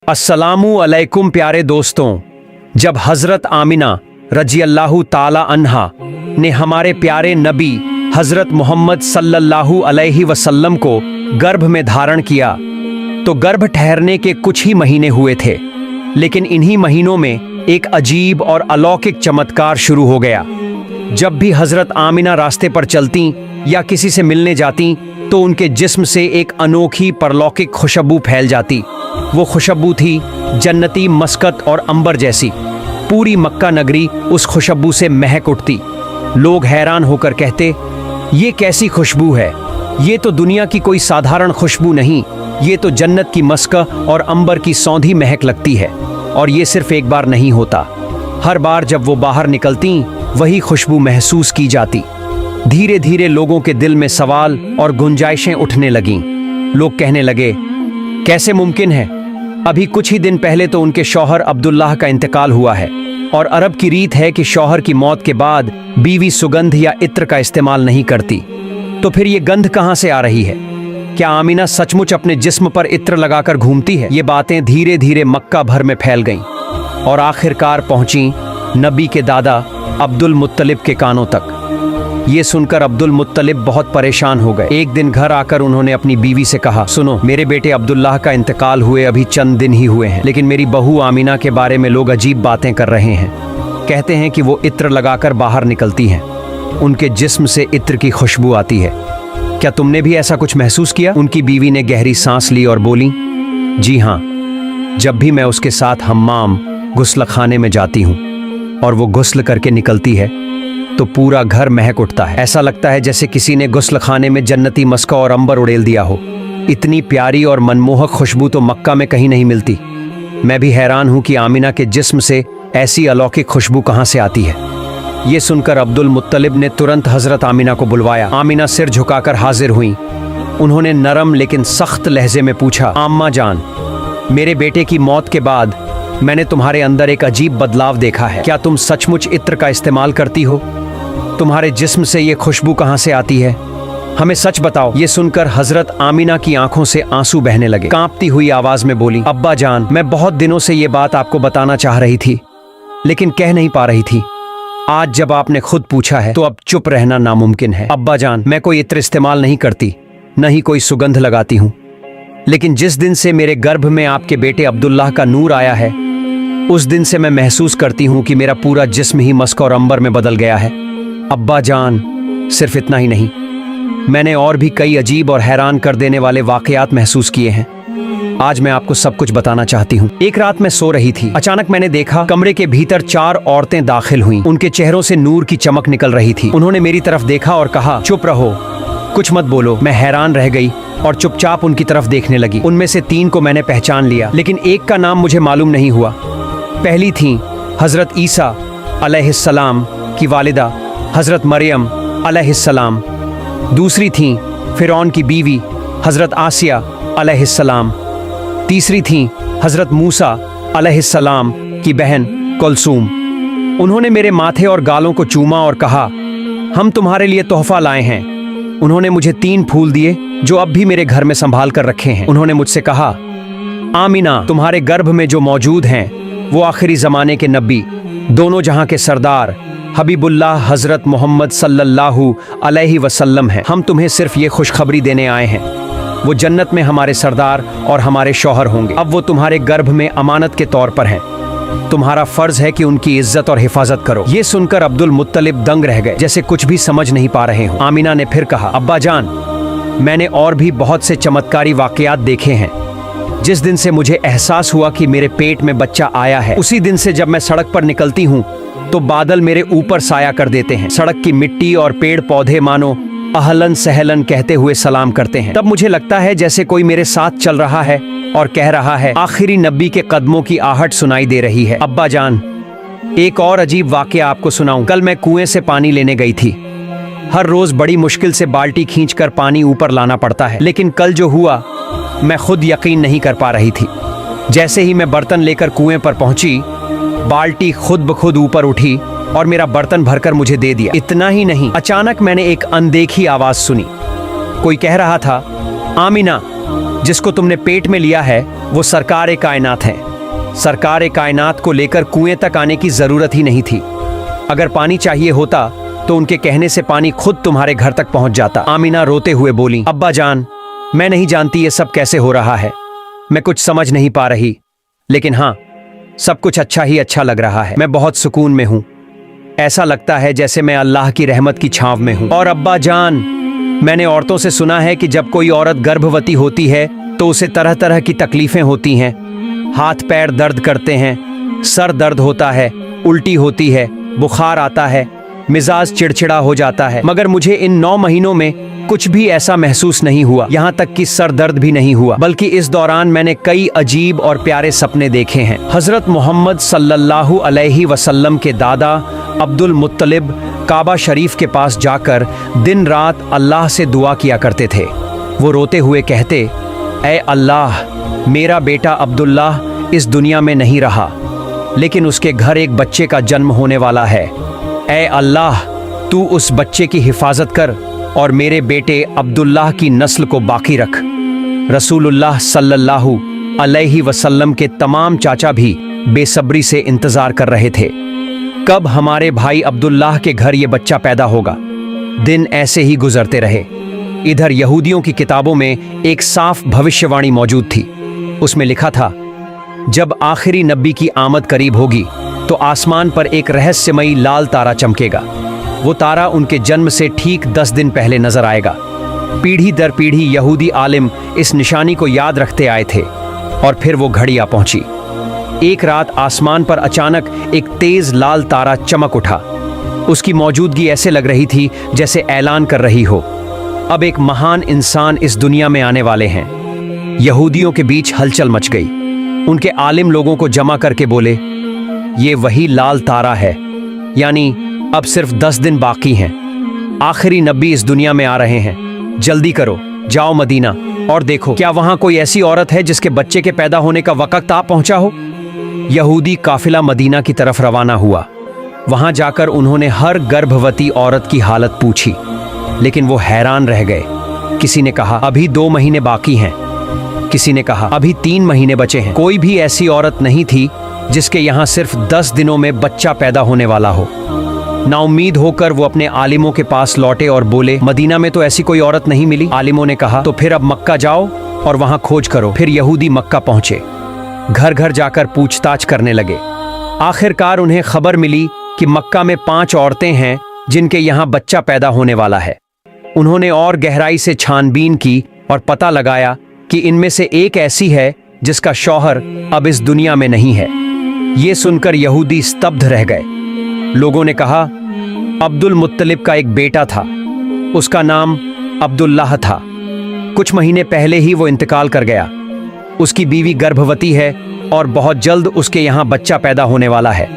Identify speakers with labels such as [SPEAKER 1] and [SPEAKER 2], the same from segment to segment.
[SPEAKER 1] अस्सलामु अलैकुम प्यारे दोस्तों, जब हजरत आमिना रजी अल्लाह ताला अन्हा ने हमारे प्यारे नबी हजरत मोहम्मद सल्लल्लाहु अलैहि वसल्लम को गर्भ में धारण किया तो गर्भ ठहरने के कुछ ही महीने हुए थे, लेकिन इन्हीं महीनों में एक अजीब और अलौकिक चमत्कार शुरू हो गया। जब भी हजरत आमिना रास्ते पर चलती या किसी से मिलने जाती तो उनके जिस्म से एक अनोखी परलौकिक खुशबू फैल जाती। वो खुशबू थी जन्नती मस्कत और अंबर जैसी। पूरी मक्का नगरी उस खुशबू से महक उठती। लोग हैरान होकर कहते, ये कैसी खुशबू है? ये तो दुनिया की कोई साधारण खुशबू नहीं, ये तो जन्नत की मस्क और अंबर की सौंधी महक लगती है। और ये सिर्फ एक बार नहीं होता, हर बार जब वो बाहर निकलती वही खुशबू महसूस की जाती। धीरे धीरे लोगों के दिल में सवाल और गुंजाइशें उठने लगीं। लोग कहने लगे, कैसे मुमकिन है? अभी कुछ ही दिन पहले तो उनके शौहर अब्दुल्लाह का इंतकाल हुआ है, और अरब की रीत है कि शौहर की मौत के बाद बीवी सुगंध या इत्र का इस्तेमाल नहीं करती। तो फिर ये गंध कहाँ से आ रही है? क्या आमिना सचमुच अपने जिस्म पर इत्र लगाकर घूमती है? ये बातें धीरे धीरे मक्का भर में फैल गईं और आखिरकार पहुंची नबी के दादा अब्दुल मुत्तलिब के कानों तक। ये सुनकर अब्दुल मुत्तलिब बहुत परेशान हो गए। एक दिन घर आकर उन्होंने अपनी बीवी से कहा, सुनो, मेरे बेटे अब्दुल्लाह का इंतकाल हुए अभी चंद दिन ही हुए हैं, लेकिन मेरी बहू आमिना के बारे में लोग अजीब बातें कर रहे हैं। कहते हैं कि वो इत्र लगाकर बाहर निकलती हैं, उनके जिस्म से इत्र की खुशबू आती है। क्या तुमने भी ऐसा कुछ महसूस किया? उनकी बीवी ने गहरी सांस ली और बोली, जी हाँ, जब भी मैं उसके साथ हम्माम गुस्ल खाने में जाती हूँ और वो गुस्ल करके निकलती है तो पूरा घर महक उठता है। ऐसा लगता है जैसे किसी ने गुस्ल खाने में जन्नती मस्का और अंबर उड़ेल दिया हो। इतनी प्यारी और मनमोहक खुशबू तो मक्का में कहीं नहीं मिलती। मैं भी हैरान हूँ कि आमिना के जिस्म से ऐसी अलौकिक खुशबू कहाँ से आती है। ये सुनकर अब्दुल मुत्तलिब ने तुरंत हजरत आमिना को बुलवाया। आमिना सिर झुकाकर हाजिर हुई। उन्होंने नरम लेकिन सख्त लहजे में पूछा, आम्मा जान, मेरे बेटे की मौत के बाद मैंने तुम्हारे अंदर एक अजीब बदलाव देखा है। क्या तुम सचमुच इत्र का इस्तेमाल करती हो? तुम्हारे जिस्म से ये खुशबू कहाँ से आती है? हमें सच बताओ। ये सुनकर हजरत आमिना की आंखों से आंसू बहने लगे। कांपती हुई आवाज में बोली, अब्बा जान, मैं बहुत दिनों से ये बात आपको बताना चाह रही थी, लेकिन कह नहीं पा रही थी। आज जब आपने खुद पूछा है तो अब चुप रहना नामुमकिन है। अब्बा जान, मैं कोई इत्र इस्तेमाल नहीं करती, न ही कोई सुगंध लगाती हूँ, लेकिन जिस दिन से मेरे गर्भ में आपके बेटे अब्दुल्लाह का नूर आया है, उस दिन से मैं महसूस करती हूँ कि मेरा पूरा जिस्म ही मस्क और अंबर में बदल गया है। अब्बा जान, सिर्फ इतना ही नहीं, मैंने और भी कई अजीब और हैरान कर देने वाले वाकयात महसूस किए हैं। आज मैं आपको सब कुछ बताना चाहती हूँ। एक रात मैं सो रही थी, अचानक मैंने देखा कमरे के भीतर 4 औरतें दाखिल हुईं। उनके चेहरों से नूर की चमक निकल रही थी। उन्होंने मेरी तरफ देखा और कहा, चुप रहो, कुछ मत बोलो। मैं हैरान रह गई और चुपचाप उनकी तरफ देखने लगी। उनमें से 3 को मैंने पहचान लिया, लेकिन एक का नाम मुझे मालूम नहीं हुआ। पहली थी हजरत ईसा अलैहिस्सलाम की वालिदा हजरत मरियम अलैहिस्सलाम। दूसरी थी फिरौन की बीवी हजरत आसिया अलैहिस्सलाम। तीसरी थी हजरत मूसा अलैहिस्सलाम की बहन कुलसूम। उन्होंने मेरे माथे और गालों को चूमा और कहा, हम तुम्हारे लिए तोहफा लाए हैं। उन्होंने मुझे 3 फूल दिए जो अब भी मेरे घर में संभाल कर रखे हैं। उन्होंने मुझसे कहा, आमिना, तुम्हारे गर्भ में जो मौजूद हैं वो आखिरी जमाने के नबी, दोनों जहां के सरदार हबीबुल्लाह हजरत मोहम्मद सल्लल्लाहु अलैहि वसल्लम हैं। हम तुम्हें सिर्फ ये खुशखबरी देने आए हैं। वो जन्नत में हमारे सरदार और हमारे शौहर होंगे। अब वो तुम्हारे गर्भ में अमानत के तौर पर हैं। तुम्हारा फर्ज है कि उनकी इज्जत और हिफाजत करो। ये सुनकर अब्दुल मुत्तलिब दंग रह गए, जैसे कुछ भी समझ नहीं पा रहे हो। आमिना ने फिर कहा, अब्बा जान, मैंने और भी बहुत से चमत्कारी वाकयात देखे हैं। जिस दिन से मुझे एहसास हुआ कि मेरे पेट में बच्चा आया है, उसी दिन से जब मैं सड़क पर निकलती हूँ तो बादल मेरे ऊपर साया कर देते हैं। सड़क की मिट्टी और पेड़ पौधे मानो अहलन सहलन कहते हुए सलाम करते हैं। तब मुझे लगता है जैसे कोई मेरे साथ चल रहा है और कह रहा है, आखिरी नबी के कदमों की आहट सुनाई दे रही है। अब्बा जान, एक और अजीब वाकया आपको सुनाऊं। कल मैं कुएं से पानी लेने गई थी। हर रोज बड़ी मुश्किल से बाल्टी खींचकर पानी ऊपर लाना पड़ता है, लेकिन कल जो हुआ मैं खुद यकीन नहीं कर पा रही थी। जैसे ही मैं बर्तन लेकर कुएं पर पहुंची, बाल्टी खुद ब खुद ऊपर उठी और मेरा बर्तन भरकर मुझे दे दिया। इतना ही नहीं, अचानक मैंने एक अनदेखी आवाज सुनी। कोई कह रहा था, आमिना, जिसको तुमने पेट में लिया है वो सरकार कायनात हैं। सरकार कायनात को लेकर कुएं तक आने की जरूरत ही नहीं थी। अगर पानी चाहिए होता तो उनके कहने से पानी खुद तुम्हारे घर तक पहुंच जाता। आमीना रोते हुए बोली, अब्बा जान, मैं नहीं जानती ये सब कैसे हो रहा है, मैं कुछ समझ नहीं पा रही, लेकिन हाँ, सब कुछ अच्छा ही अच्छा लग रहा है। मैं बहुत सुकून में हूँ, ऐसा लगता है जैसे मैं अल्लाह की रहमत की छांव में हूँ। और अब्बा जान, मैंने औरतों से सुना है कि जब कोई औरत गर्भवती होती है तो उसे तरह तरह की तकलीफें होती हैं, हाथ पैर दर्द करते हैं, सर दर्द होता है, उल्टी होती है, बुखार आता है, मिजाज चिड़चिड़ा हो जाता है, मगर मुझे इन 9 महीनों में कुछ भी ऐसा महसूस नहीं हुआ। यहाँ तक कि सर दर्द भी नहीं हुआ, बल्कि इस दौरान मैंने कई अजीब और प्यारे सपने देखे हैं। हजरत मोहम्मद सल्लल्लाहु अलैहि वसल्लम के दादा अब्दुल मुत्तलिब काबा शरीफ के पास जाकर दिन रात अल्लाह से दुआ किया करते थे। वो रोते हुए कहते, ऐ अल्लाह, मेरा बेटा अब्दुल्लाह इस दुनिया में नहीं रहा, लेकिन उसके घर एक बच्चे का जन्म होने वाला है। ऐ अल्लाह, तू उस बच्चे की हिफाजत कर और मेरे बेटे अब्दुल्लाह की नस्ल को बाकी रख। रसूलुल्लाह सल्लल्लाहु अलैहि वसल्लम के तमाम चाचा भी बेसब्री से इंतजार कर रहे थे, कब हमारे भाई अब्दुल्लाह के घर ये बच्चा पैदा होगा। दिन ऐसे ही गुजरते रहे। इधर यहूदियों की किताबों में एक साफ भविष्यवाणी मौजूद थी। उसमें लिखा था, जब आखिरी नबी की आमद करीब होगी तो आसमान पर एक रहस्यमयी लाल तारा चमकेगा। वो तारा उनके जन्म से ठीक 10 दिन पहले नजर आएगा। पीढ़ी दर पीढ़ी यहूदी आलिम इस निशानी को याद रखते आए थे और फिर वो घड़ी आ पहुंची। एक रात आसमान पर अचानक एक तेज लाल तारा चमक उठा। उसकी मौजूदगी ऐसे लग रही थी जैसे ऐलान कर रही हो, अब एक महान इंसान इस दुनिया में आने वाले हैं। यहूदियों के बीच हलचल मच गई। उनके आलिम लोगों को जमा करके बोले, ये वही लाल तारा है, यानी अब सिर्फ 10 दिन बाकी हैं। आखिरी नबी इस दुनिया में आ रहे हैं, जल्दी करो, जाओ मदीना और देखो क्या वहां कोई ऐसी औरत है जिसके बच्चे के पैदा होने का वक्त आ पहुंचा हो। यहूदी काफिला मदीना की तरफ रवाना हुआ। वहां जाकर उन्होंने हर गर्भवती औरत की हालत पूछी, लेकिन वो हैरान रह गए। किसी ने कहा अभी 2 महीने बाकी हैं, किसी ने कहा अभी 3 महीने बचे हैं। कोई भी ऐसी औरत नहीं थी जिसके यहाँ सिर्फ 10 दिनों में बच्चा पैदा होने वाला हो। नाउम्मीद होकर वो अपने आलिमों के पास लौटे और बोले, मदीना में तो ऐसी कोई औरत नहीं मिली। आलिमों ने कहा, तो फिर अब मक्का जाओ और वहां खोज करो। फिर यहूदी मक्का पहुंचे, घर घर जाकर पूछताछ करने लगे। आखिरकार उन्हें खबर मिली कि मक्का में 5 औरतें हैं जिनके यहाँ बच्चा पैदा होने वाला है। उन्होंने और गहराई से छानबीन की और पता लगाया कि इनमें से एक ऐसी है जिसका शौहर अब इस दुनिया में नहीं है। ये सुनकर यहूदी स्तब्ध रह गए। लोगों ने कहा, अब्दुल मुत्तलिब का एक बेटा था, उसका नाम अब्दुल्लाह था। कुछ महीने पहले ही वो इंतकाल कर गया। उसकी बीवी गर्भवती है और बहुत जल्द उसके यहाँ बच्चा पैदा होने वाला है।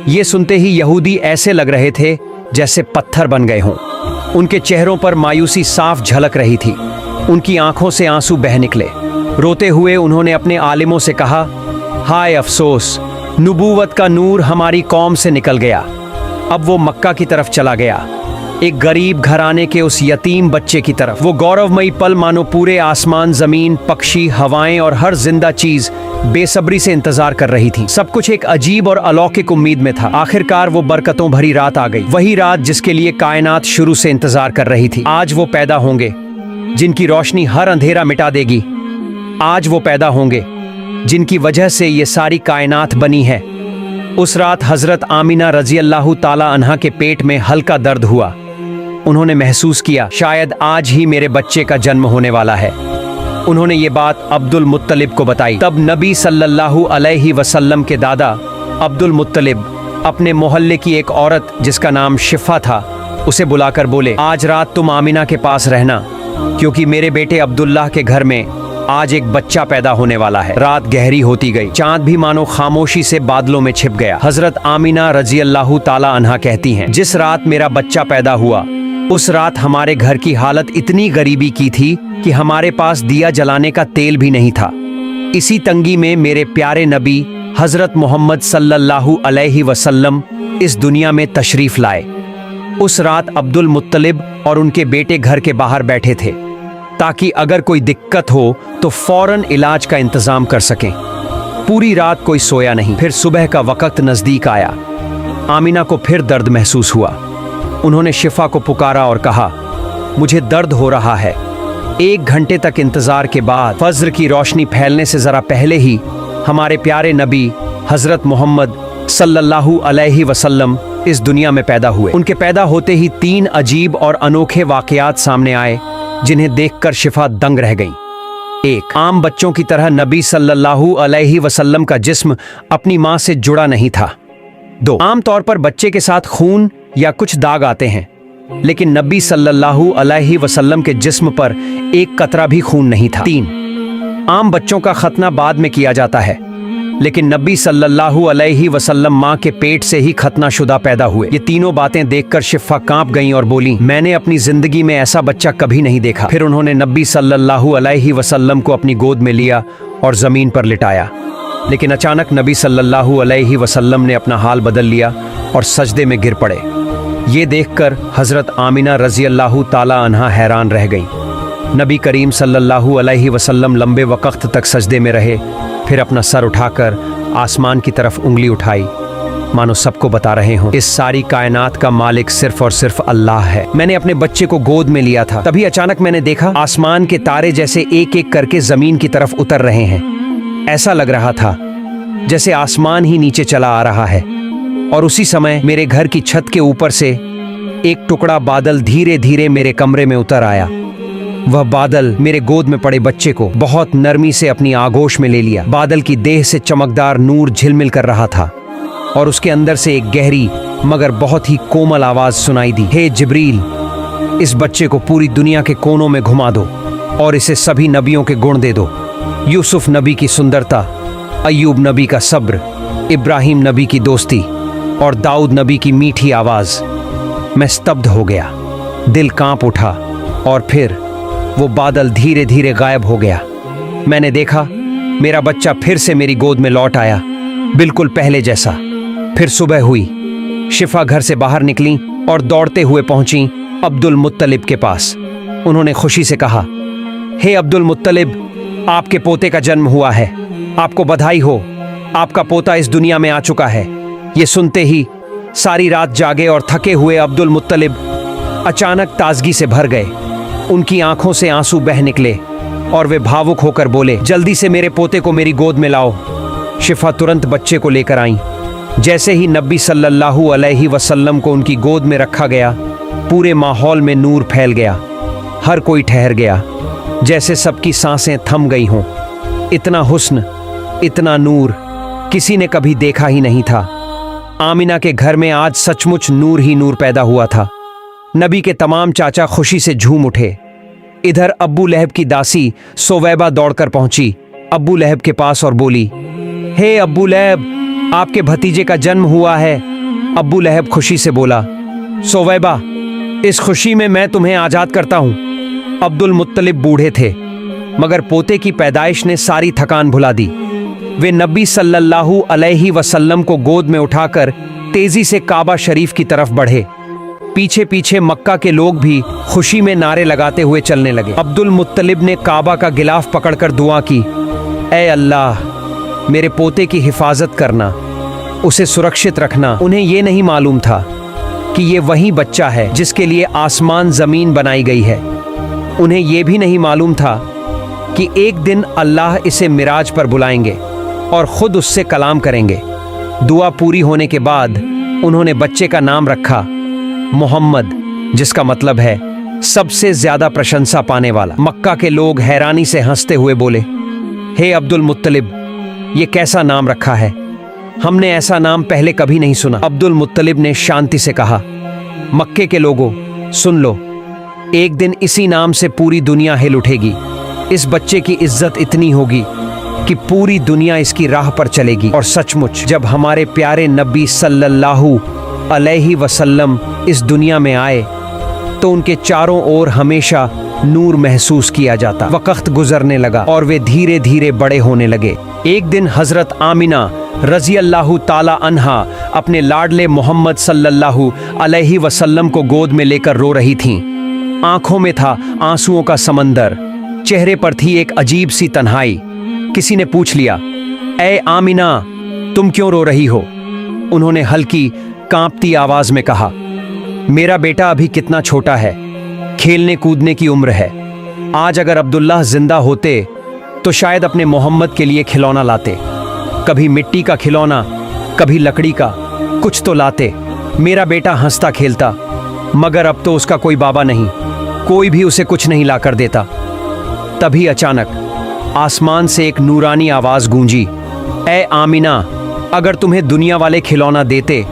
[SPEAKER 1] ये सुनते ही यहूदी ऐसे लग रहे थे जैसे पत्थर बन गए हों। उनके चेहरों पर मायूसी साफ झलक रही थी। उनकी आंखों से आंसू बह निकले। रोते हुए उन्होंने अपने आलिमों से कहा, हाय अफसोस, नबूवत का नूर हमारी कौम से निकल गया। अब वो मक्का की तरफ चला गया, एक गरीब घराने के उस यतीम बच्चे की तरफ। वो गौरवमयी पल मानो पूरे आसमान, जमीन, पक्षी, हवाएं और हर जिंदा चीज बेसब्री से इंतजार कर रही थी। सब कुछ एक अजीब और अलौकिक उम्मीद में था। आखिरकार वो बरकतों भरी रात आ गई, वही रात जिसके लिए कायनात शुरू से इंतजार कर रही थी। आज वो पैदा होंगे जिनकी रोशनी हर अंधेरा मिटा देगी। आज वो पैदा होंगे जिनकी वजह से ये सारी कायनात बनी है। उस रात हजरत आमिना रजी अल्लाह ताला अन्हा के पेट में हल्का दर्द हुआ। उन्होंने महसूस किया, शायद आज ही मेरे बच्चे का जन्म होने वाला है। उन्होंने ये बात अब्दुल मुत्तलिब को बताई। तब नबी सल्लल्लाहु अलैहि वसल्लम के दादा अब्दुल मुत्तलिब अपने मोहल्ले की एक औरत जिसका नाम शिफा था, उसे बुलाकर बोले, आज रात तुम आमिना के पास रहना, क्योंकि मेरे बेटे अब्दुल्लाह के घर में आज एक बच्चा पैदा होने वाला है। रात गहरी होती गई, चांद भी मानो खामोशी से बादलों में छिप गया। हजरत आमिना रजी अल्लाह ताला अन्हा कहती हैं, जिस रात मेरा बच्चा पैदा हुआ उस रात हमारे घर की हालत इतनी गरीबी की थी कि हमारे पास दिया जलाने का तेल भी नहीं था। इसी तंगी में मेरे प्यारे नबी हजरत मोहम्मद सल्लल्लाहु अलैहि वसल्लम इस दुनिया में तशरीफ लाए। उस रात अब्दुल मुत्तलिब और उनके बेटे घर के बाहर बैठे थे। ताकि अगर कोई दिक्कत हो तो फौरन इलाज का इंतजाम कर सकें। पूरी रात कोई सोया नहीं। फिर सुबह का वक्त नजदीक आया। आमिना को फिर दर्द महसूस हुआ। उन्होंने शिफा को पुकारा और कहा, मुझे दर्द हो रहा है। 1 घंटे तक इंतजार के बाद फज्र की रोशनी फैलने से जरा पहले ही हमारे प्यारे नबी हजरत मोहम्मद सल्लल्लाहु अलैहि वसल्लम इस दुनिया में पैदा हुए। उनके पैदा होते ही 3 अजीब और अनोखे वाकयात सामने आए जिन्हें देखकर शिफा दंग रह गई। 1, आम बच्चों की तरह नबी सल्लल्लाहु अलैहि वसल्लम का जिस्म अपनी मां से जुड़ा नहीं था। 2, आमतौर पर बच्चे के साथ खून या कुछ दाग आते हैं, लेकिन नबी सल्लल्लाहु अलैहि वसल्लम के जिस्म पर एक कतरा भी खून नहीं था। 3, आम बच्चों का खतना बाद में किया जाता है, लेकिन नबी सल्लल्लाहु अलैहि वसल्लम मां के पेट से ही खतना शुदा पैदा हुए। ये तीनों बातें देखकर शिफा कांप गईं और बोली, मैंने अपनी जिंदगी में ऐसा बच्चा कभी नहीं देखा। फिर उन्होंने नबी सल्लल्लाहु अलैहि वसल्लम को अपनी गोद में लिया और जमीन पर लिटाया। लेकिन अचानक नबी सल्लल्लाहु अलैहि वसल्लम ने अपना हाल बदल लिया और सजदे में गिर पड़े। ये देखकर हजरत आमिना रजी अल्लाह ताला अन्हा हैरान रह गई। नबी करीम सल्लल्लाहु अलैहि वसल्लम लंबे वक्त तक सजदे में रहे, फिर अपना सर उठाकर आसमान की तरफ उंगली उठाई, मानो सबको बता रहे हों, इस सारी कायनात का मालिक सिर्फ और सिर्फ अल्लाह है। मैंने अपने बच्चे को गोद में लिया था, तभी अचानक मैंने देखा आसमान के तारे जैसे एक एक करके जमीन की तरफ उतर रहे हैं। ऐसा लग रहा था जैसे आसमान ही नीचे चला आ रहा है। और उसी समय मेरे घर की छत के ऊपर से एक टुकड़ा बादल धीरे धीरे मेरे कमरे में उतर आया। वह बादल मेरे गोद में पड़े बच्चे को बहुत नरमी से अपनी आगोश में ले लिया। बादल की देह से चमकदार नूर झिलमिल कर रहा था और उसके अंदर से एक गहरी मगर बहुत ही कोमल आवाज सुनाई दी, हे जिब्रील, इस बच्चे को पूरी दुनिया के कोनों में घुमा दो और इसे सभी नबियों के गुण दे दो। यूसुफ नबी की सुंदरता, अय्यूब नबी का सब्र, इब्राहिम नबी की दोस्ती और दाऊद नबी की मीठी आवाज। मैं स्तब्ध हो गया, दिल कांप उठा और फिर वो बादल धीरे धीरे गायब हो गया। मैंने देखा मेरा बच्चा फिर से मेरी गोद में लौट आया, बिल्कुल पहले जैसा। फिर सुबह हुई। शिफा घर से बाहर निकली और दौड़ते हुए पहुंची अब्दुल मुत्तलिब के पास। उन्होंने खुशी से कहा, हे अब्दुल मुत्तलिब, आपके पोते का जन्म हुआ है, आपको बधाई हो, आपका पोता इस दुनिया में आ चुका है। ये सुनते ही सारी रात जागे और थके हुए अब्दुल मुत्तलिब अचानक ताजगी से भर गए। उनकी आंखों से आंसू बह निकले और वे भावुक होकर बोले, जल्दी से मेरे पोते को मेरी गोद में लाओ। शिफा तुरंत बच्चे को लेकर आईं। जैसे ही नबी सल्लल्लाहु अलैहि वसल्लम को उनकी गोद में रखा गया, पूरे माहौल में नूर फैल गया। हर कोई ठहर गया, जैसे सबकी सांसें थम गई हों। इतना हुस्न, इतना नूर किसी ने कभी देखा ही नहीं था। आमिना के घर में आज सचमुच नूर ही नूर पैदा हुआ था। नबी के तमाम चाचा खुशी से झूम उठे। इधर अब्बू लहब की दासी सोवैबा दौड़कर पहुंची अब्बू लहब के पास और बोली, हे अब्बू लहब, आपके भतीजे का जन्म हुआ है। अब्बू लहब खुशी से बोला, सोवैबा, इस खुशी में मैं तुम्हें आजाद करता हूं। अब्दुल मुत्तलिब बूढ़े थे, मगर पोते की पैदाइश ने सारी थकान भुला दी। वे नबी सल्लल्लाहु अलैहि वसल्लम को गोद में उठाकर तेजी से काबा शरीफ की तरफ बढ़े। पीछे पीछे मक्का के लोग भी खुशी में नारे लगाते हुए चलने लगे। अब्दुल मुत्तलिब ने काबा का गिलाफ पकड़कर दुआ की, ऐ अल्लाह, मेरे पोते की हिफाजत करना, उसे सुरक्षित रखना। उन्हें ये नहीं मालूम था कि ये वही बच्चा है जिसके लिए आसमान जमीन बनाई गई है। उन्हें ये भी नहीं मालूम था कि एक दिन अल्लाह इसे मिराज पर बुलाएंगे और खुद उससे कलाम करेंगे। दुआ पूरी होने के बाद उन्होंने बच्चे का नाम रखा मोहम्मद, जिसका मतलब है सबसे ज्यादा प्रशंसा पाने वाला। मक्का के लोग हैरानी से हंसते हुए बोले, हे अब्दुल मुत्तलिब, ये कैसा नाम रखा है, हमने ऐसा नाम पहले कभी नहीं सुना। अब्दुल मुत्तलिब ने शांति से कहा, मक्के के लोगों, सुन लो, एक दिन इसी नाम से पूरी दुनिया हिल उठेगी। इस बच्चे की इज्जत इतनी होगी कि पूरी दुनिया इसकी राह पर चलेगी। और सचमुच जब हमारे प्यारे नबी सल्लल्लाहु अलैहि वसल्लम इस दुनिया में आए तो उनके चारों ओर हमेशा नूर महसूस किया जाता। वक्त गुजरने लगा और वे धीरे धीरे बड़े होने लगे। एक दिन हजरत आमिना रजी अल्लाह ताला अन्हा अपने लाडले मोहम्मद सल्लल्लाहु अलैहि वसल्लम को गोद में लेकर रो रही थीं। आंखों में था आंसुओं का समंदर, चेहरे पर थी एक अजीब सी तन्हाई। किसी ने पूछ लिया, ए आमिना, तुम क्यों रो रही हो? उन्होंने हल्की कांपती आवाज में कहा, मेरा बेटा अभी कितना छोटा है, खेलने कूदने की उम्र है। आज अगर अब्दुल्लाह जिंदा होते तो शायद अपने मोहम्मद के लिए खिलौना लाते, कभी मिट्टी का खिलौना, कभी लकड़ी का, कुछ तो लाते। मेरा बेटा हंसता खेलता, मगर अब तो उसका कोई बाबा नहीं, कोई भी उसे कुछ नहीं लाकर देता। तभी अचानक आसमान से एक नूरानी आवाज गूंजी, ए आमिना, अगर तुम्हें दुनिया वाले खिलौना देते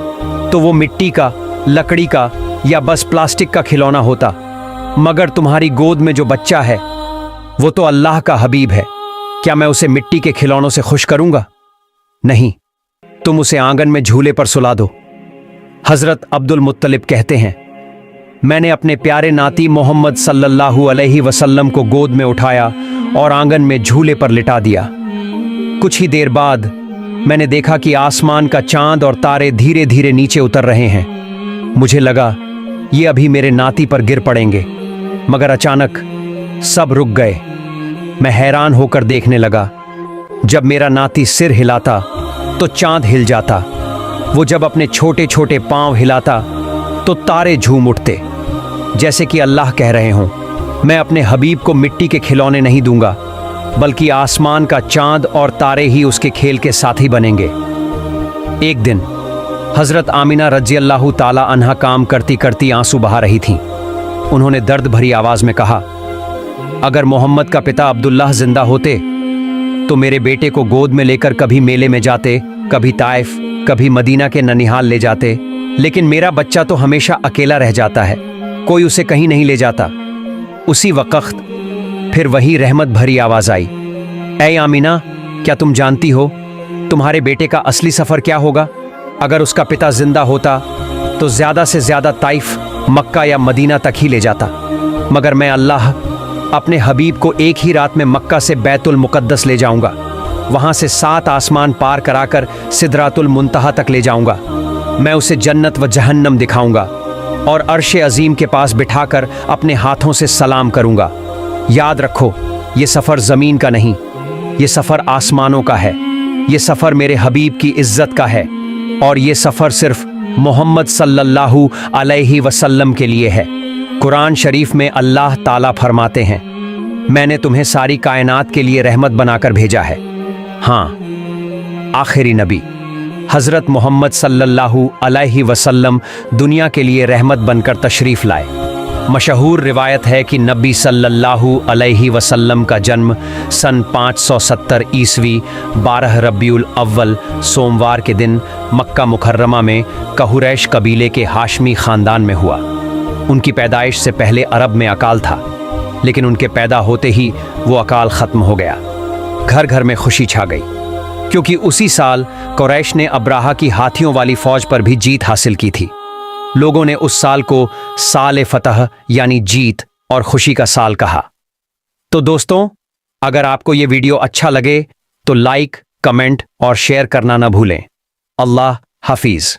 [SPEAKER 1] तो वो मिट्टी का, लकड़ी का या बस प्लास्टिक का खिलौना होता, मगर तुम्हारी गोद में जो बच्चा है वो तो अल्लाह का हबीब है। क्या मैं उसे मिट्टी के खिलौनों से खुश करूंगा? नहीं, तुम उसे आंगन में झूले पर सुला दो। हजरत अब्दुल मुत्तलिब कहते हैं, मैंने अपने प्यारे नाती मोहम्मद सल्लल्लाहु अलैहि वसल्लम को गोद में उठाया और आंगन में झूले पर लिटा दिया। कुछ ही देर बाद मैंने देखा कि आसमान का चांद और तारे धीरे धीरे नीचे उतर रहे हैं। मुझे लगा ये अभी मेरे नाती पर गिर पड़ेंगे, मगर अचानक सब रुक गए। मैं हैरान होकर देखने लगा। जब मेरा नाती सिर हिलाता तो चांद हिल जाता, वो जब अपने छोटे छोटे पांव हिलाता तो तारे झूम उठते, जैसे कि अल्लाह कह रहे हों, मैं अपने हबीब को मिट्टी के खिलौने नहीं दूंगा, बल्कि आसमान का चांद और तारे ही उसके खेल के साथी बनेंगे। एक दिन हजरत आमिना रज़ियल्लाहु ताला अन्हा काम करती करती आंसू बहा रही थीं। उन्होंने दर्द भरी आवाज में कहा, अगर मोहम्मद का पिता अब्दुल्लाह जिंदा होते तो मेरे बेटे को गोद में लेकर कभी मेले में जाते, कभी ताइफ, कभी मदीना के ननिहाल ले जाते, लेकिन मेरा बच्चा तो हमेशा अकेला रह जाता है, कोई उसे कहीं नहीं ले जाता। उसी वक्त फिर वही रहमत भरी आवाज आई, ऐ आमिना, क्या तुम जानती हो तुम्हारे बेटे का असली सफर क्या होगा? अगर उसका पिता जिंदा होता तो ज्यादा से ज्यादा ताइफ, मक्का या मदीना तक ही ले जाता, मगर मैं अल्लाह अपने हबीब को एक ही रात में मक्का से बैतुल मुकद्दस ले जाऊंगा, वहां से 7 आसमान पार कराकर सिदरातुल मुंतहा तक ले जाऊंगा। मैं उसे जन्नत व जहन्नम दिखाऊंगा और अर्शे अजीम के पास बिठाकर अपने हाथों से सलाम करूंगा। याद रखो, ये सफर जमीन का नहीं, ये सफर आसमानों का है, ये सफर मेरे हबीब की इज्जत का है, और ये सफर सिर्फ मोहम्मद सल्लल्लाहु अलैहि वसल्लम के लिए है। कुरान शरीफ में अल्लाह ताला फरमाते हैं, मैंने तुम्हें सारी कायनात के लिए रहमत बनाकर भेजा है। हाँ, आखिरी नबी हजरत मोहम्मद सल्लल्लाहु अलैहि वसल्लम दुनिया के लिए रहमत बनकर तशरीफ लाए। मशहूर रिवायत है कि नबी सल्लल्लाहु अलैहि वसल्लम का जन्म सन 570 ईस्वी 12 रबीउल अव्वल सोमवार के दिन मक्का मुकर्रमा में कुरैश कबीले के हाशमी खानदान में हुआ। उनकी पैदाइश से पहले अरब में अकाल था, लेकिन उनके पैदा होते ही वो अकाल खत्म हो गया। घर घर में खुशी छा गई, क्योंकि उसी साल कुरैश ने अब्राहा की हाथियों वाली फौज पर भी जीत हासिल की थी। लोगों ने उस साल को साल फतह यानी जीत और खुशी का साल कहा। तो दोस्तों, अगर आपको ये वीडियो अच्छा लगे तो लाइक, कमेंट और शेयर करना न भूलें। अल्लाह हाफिज।